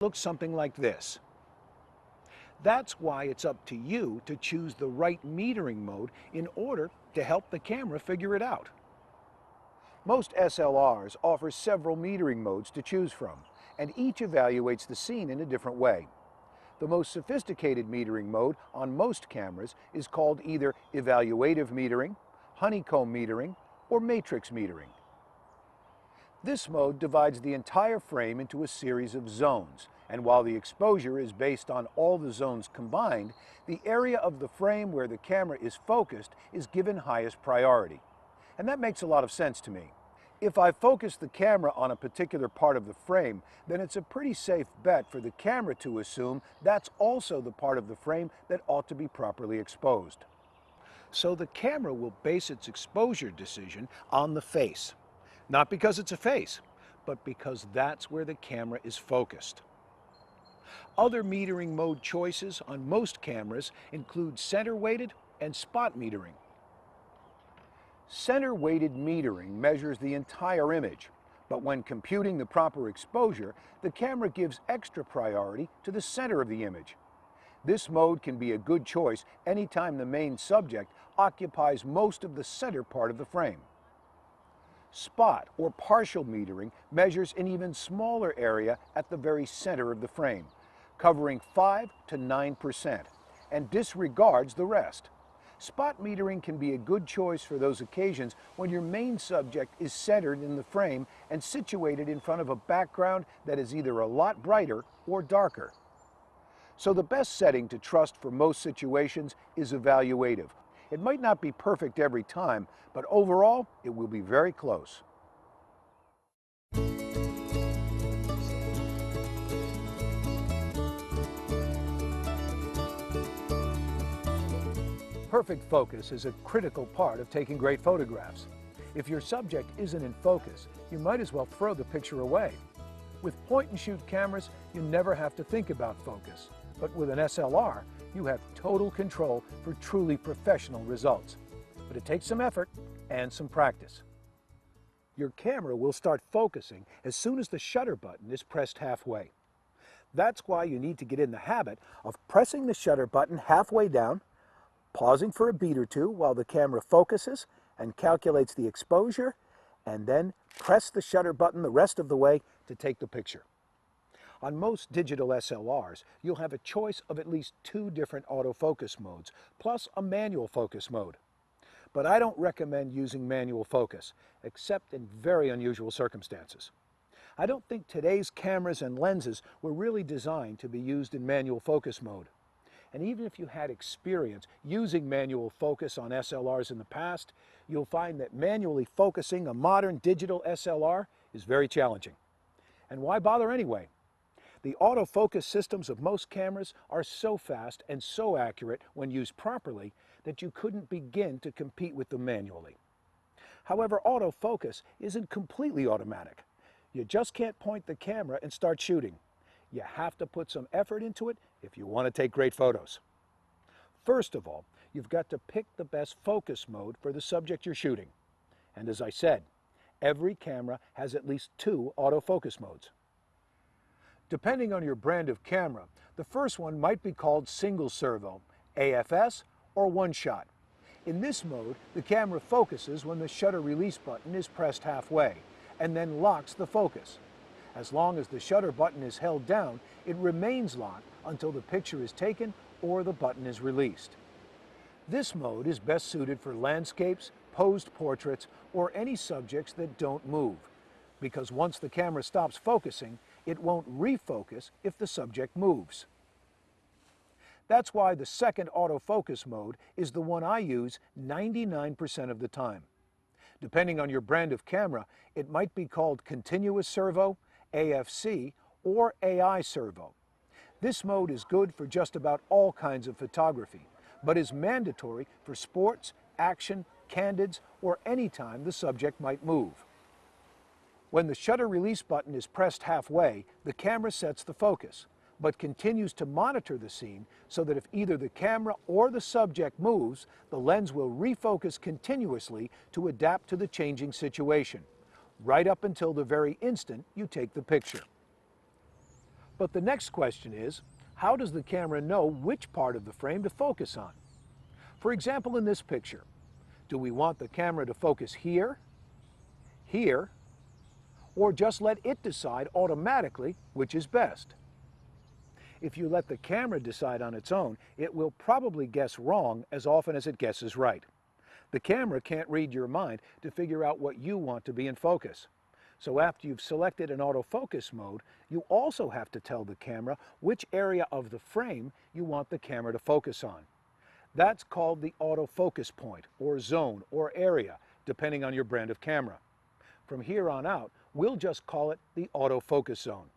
looks something like this. That's why it's up to you to choose the right metering mode in order to help the camera figure it out. Most SLRs offer several metering modes to choose from, and each evaluates the scene in a different way. The most sophisticated metering mode on most cameras is called either evaluative metering, honeycomb metering, or matrix metering. This mode divides the entire frame into a series of zones, and while the exposure is based on all the zones combined, the area of the frame where the camera is focused is given highest priority. And that makes a lot of sense to me. If I focus the camera on a particular part of the frame, then it's a pretty safe bet for the camera to assume that's also the part of the frame that ought to be properly exposed. So the camera will base its exposure decision on the face. Not because it's a face, but because that's where the camera is focused. Other metering mode choices on most cameras include center-weighted and spot metering. Center-weighted metering measures the entire image, but when computing the proper exposure, the camera gives extra priority to the center of the image. This mode can be a good choice anytime the main subject occupies most of the center part of the frame. Spot or partial metering measures an even smaller area at the very center of the frame, covering 5 to 9%, and disregards the rest. Spot metering can be a good choice for those occasions when your main subject is centered in the frame and situated in front of a background that is either a lot brighter or darker. So the best setting to trust for most situations is evaluative. It might not be perfect every time, but overall, it will be very close. Perfect focus is a critical part of taking great photographs. If your subject isn't in focus, you might as well throw the picture away. With point-and-shoot cameras, you never have to think about focus. But with an SLR, you have total control for truly professional results. But it takes some effort and some practice. Your camera will start focusing as soon as the shutter button is pressed halfway. That's why you need to get in the habit of pressing the shutter button halfway down, pausing for a beat or two while the camera focuses and calculates the exposure, and then press the shutter button the rest of the way to take the picture. On most digital SLRs, you'll have a choice of at least 2 different autofocus modes, plus a manual focus mode. But I don't recommend using manual focus, except in very unusual circumstances. I don't think today's cameras and lenses were really designed to be used in manual focus mode. And even if you had experience using manual focus on SLRs in the past, you'll find that manually focusing a modern digital SLR is very challenging. And why bother anyway? The autofocus systems of most cameras are so fast and so accurate when used properly that you couldn't begin to compete with them manually. However, autofocus isn't completely automatic. You just can't point the camera and start shooting. You have to put some effort into it if you want to take great photos. First of all, you've got to pick the best focus mode for the subject you're shooting. And as I said, every camera has at least 2 autofocus modes. Depending on your brand of camera, the first one might be called single servo, AFS, or one-shot. In this mode, the camera focuses when the shutter release button is pressed halfway, and then locks the focus. As long as the shutter button is held down, it remains locked until the picture is taken or the button is released. This mode is best suited for landscapes, posed portraits, or any subjects that don't move, because once the camera stops focusing, it won't refocus if the subject moves. That's why the second autofocus mode is the one I use 99% of the time. Depending on your brand of camera, it might be called continuous servo, AFC, or AI servo. This mode is good for just about all kinds of photography, but is mandatory for sports, action, candids, or any time the subject might move. When the shutter release button is pressed halfway, the camera sets the focus, but continues to monitor the scene so that if either the camera or the subject moves, the lens will refocus continuously to adapt to the changing situation, right up until the very instant you take the picture. But the next question is, how does the camera know which part of the frame to focus on? For example, in this picture, do we want the camera to focus here, here, or just let it decide automatically which is best? If you let the camera decide on its own, it will probably guess wrong as often as it guesses right. The camera can't read your mind to figure out what you want to be in focus. So after you've selected an autofocus mode, you also have to tell the camera which area of the frame you want the camera to focus on. That's called the autofocus point, or zone, or area, depending on your brand of camera. From here on out, we'll just call it the autofocus zone.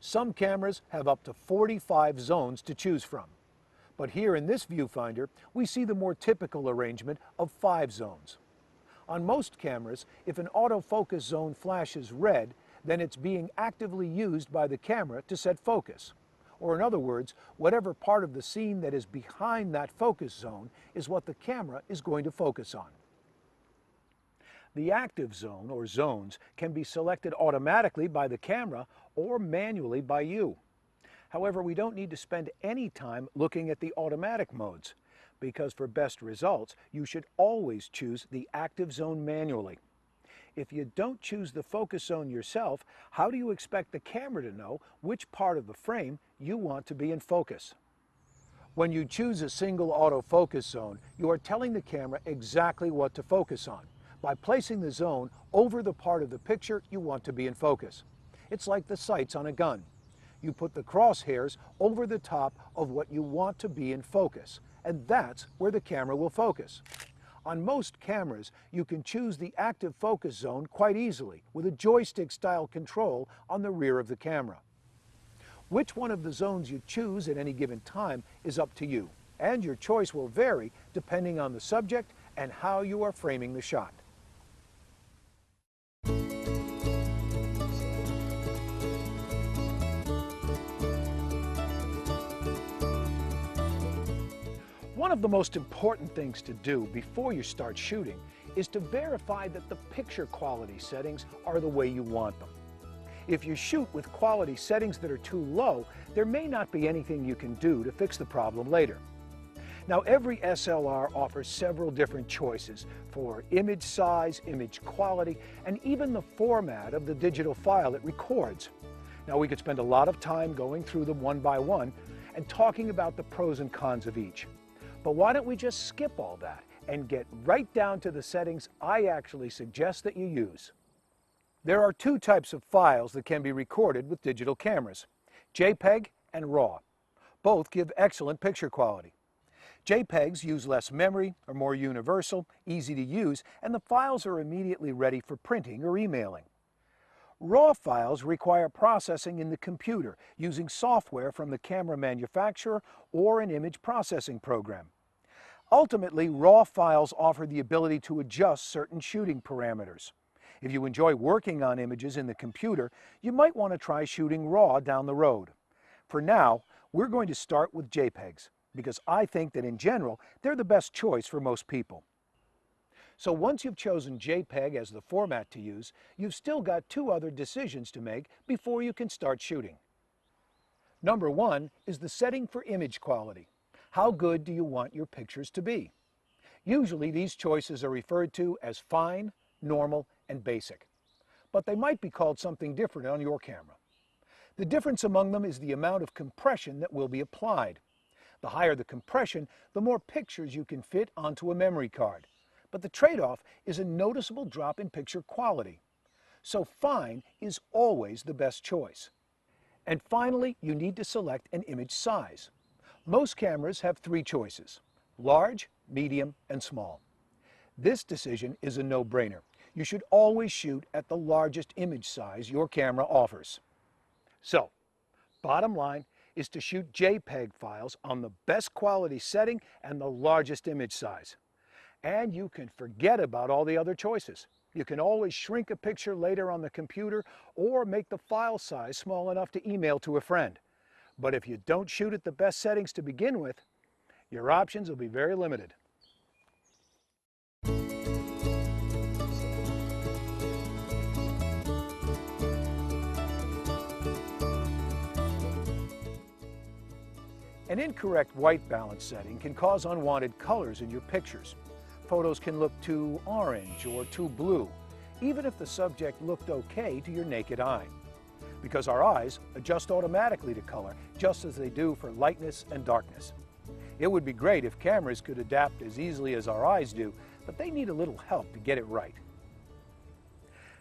Some cameras have up to 45 zones to choose from. But here in this viewfinder, we see the more typical arrangement of 5 zones. On most cameras, if an autofocus zone flashes red, then it's being actively used by the camera to set focus. Or in other words, whatever part of the scene that is behind that focus zone is what the camera is going to focus on. The active zone, or zones, can be selected automatically by the camera or manually by you. However, we don't need to spend any time looking at the automatic modes, because for best results, you should always choose the active zone manually. If you don't choose the focus zone yourself, how do you expect the camera to know which part of the frame you want to be in focus? When you choose a single autofocus zone, you are telling the camera exactly what to focus on by placing the zone over the part of the picture you want to be in focus. It's like the sights on a gun. You put the crosshairs over the top of what you want to be in focus, and that's where the camera will focus. On most cameras, you can choose the active focus zone quite easily with a joystick-style control on the rear of the camera. Which one of the zones you choose at any given time is up to you, and your choice will vary depending on the subject and how you are framing the shot. One of the most important things to do before you start shooting is to verify that the picture quality settings are the way you want them. If you shoot with quality settings that are too low, there may not be anything you can do to fix the problem later. Now, every SLR offers several different choices for image size, image quality, and even the format of the digital file it records. Now, we could spend a lot of time going through them one by one and talking about the pros and cons of each. But why don't we just skip all that and get right down to the settings I actually suggest that you use. There are 2 types of files that can be recorded with digital cameras, JPEG and RAW. Both give excellent picture quality. JPEGs use less memory, are more universal, easy to use, and the files are immediately ready for printing or emailing. RAW files require processing in the computer using software from the camera manufacturer or an image processing program. Ultimately, RAW files offer the ability to adjust certain shooting parameters. If you enjoy working on images in the computer, you might want to try shooting RAW down the road. For now, we're going to start with JPEGs, because I think that in general, they're the best choice for most people. So once you've chosen JPEG as the format to use, you've still got 2 other decisions to make before you can start shooting. Number 1 is the setting for image quality. How good do you want your pictures to be? Usually these choices are referred to as fine, normal, and basic. But they might be called something different on your camera. The difference among them is the amount of compression that will be applied. The higher the compression, the more pictures you can fit onto a memory card. But the trade-off is a noticeable drop in picture quality. So fine is always the best choice. And finally, you need to select an image size. Most cameras have 3 choices: large, medium, and small. This decision is a no-brainer. You should always shoot at the largest image size your camera offers. So, bottom line is to shoot JPEG files on the best quality setting and the largest image size. And you can forget about all the other choices. You can always shrink a picture later on the computer or make the file size small enough to email to a friend. But if you don't shoot at the best settings to begin with, your options will be very limited. An incorrect white balance setting can cause unwanted colors in your pictures. Photos can look too orange or too blue, even if the subject looked okay to your naked eye. Because our eyes adjust automatically to color, just as they do for lightness and darkness. It would be great if cameras could adapt as easily as our eyes do, but they need a little help to get it right.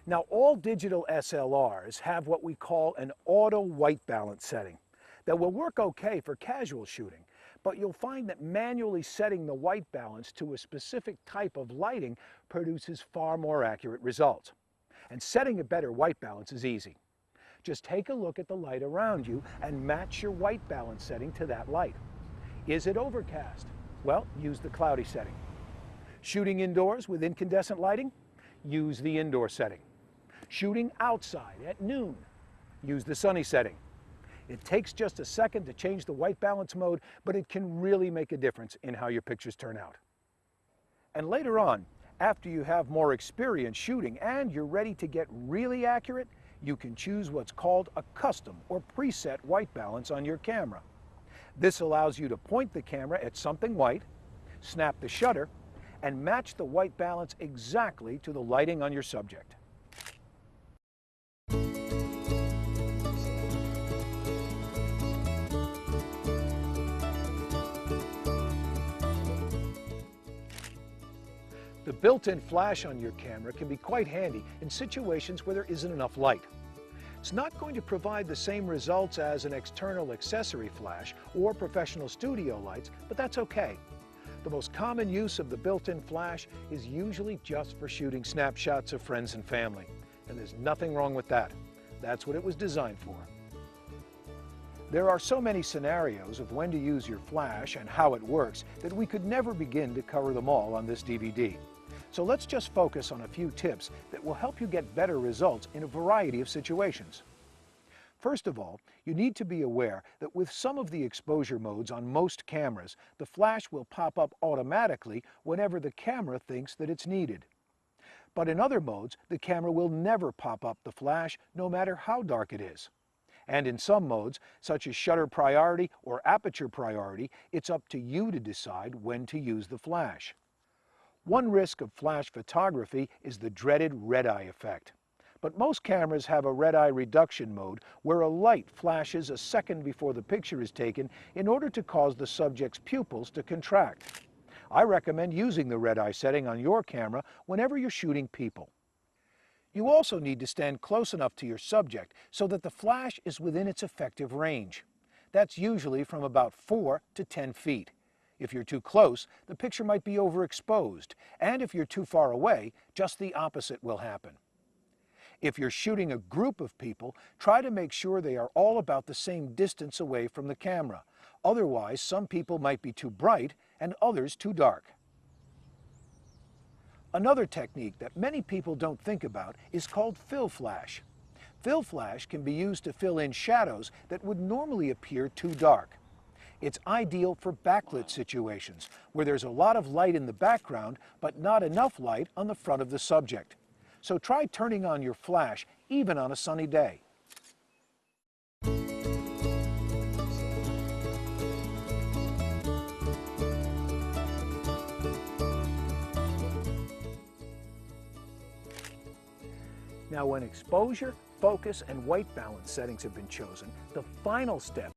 Now, all digital SLRs have what we call an auto white balance setting that will work okay for casual shooting, but you'll find that manually setting the white balance to a specific type of lighting produces far more accurate results. And setting a better white balance is easy. Just take a look at the light around you and match your white balance setting to that light. Is it overcast? Well, use the cloudy setting. Shooting indoors with incandescent lighting? Use the indoor setting. Shooting outside at noon? Use the sunny setting. It takes just a second to change the white balance mode, but it can really make a difference in how your pictures turn out. And later on, after you have more experience shooting and you're ready to get really accurate, you can choose what's called a custom or preset white balance on your camera. This allows you to point the camera at something white, snap the shutter, and match the white balance exactly to the lighting on your subject. The built-in flash on your camera can be quite handy in situations where there isn't enough light. It's not going to provide the same results as an external accessory flash or professional studio lights, but that's okay. The most common use of the built-in flash is usually just for shooting snapshots of friends and family, and there's nothing wrong with that. That's what it was designed for. There are so many scenarios of when to use your flash and how it works that we could never begin to cover them all on this DVD. So let's just focus on a few tips that will help you get better results in a variety of situations. First of all, you need to be aware that with some of the exposure modes on most cameras, the flash will pop up automatically whenever the camera thinks that it's needed. But in other modes, the camera will never pop up the flash no matter how dark it is. And in some modes, such as shutter priority or aperture priority, it's up to you to decide when to use the flash. One risk of flash photography is the dreaded red-eye effect. But most cameras have a red-eye reduction mode where a light flashes a second before the picture is taken in order to cause the subject's pupils to contract. I recommend using the red-eye setting on your camera whenever you're shooting people. You also need to stand close enough to your subject so that the flash is within its effective range. That's usually from about 4 to 10 feet. If you're too close, the picture might be overexposed, and if you're too far away, just the opposite will happen. If you're shooting a group of people, try to make sure they are all about the same distance away from the camera. Otherwise, some people might be too bright and others too dark. Another technique that many people don't think about is called fill flash. Fill flash can be used to fill in shadows that would normally appear too dark. It's ideal for backlit situations where there's a lot of light in the background but not enough light on the front of the subject. So try turning on your flash even on a sunny day. Now, when exposure, focus, and white balance settings have been chosen, the final step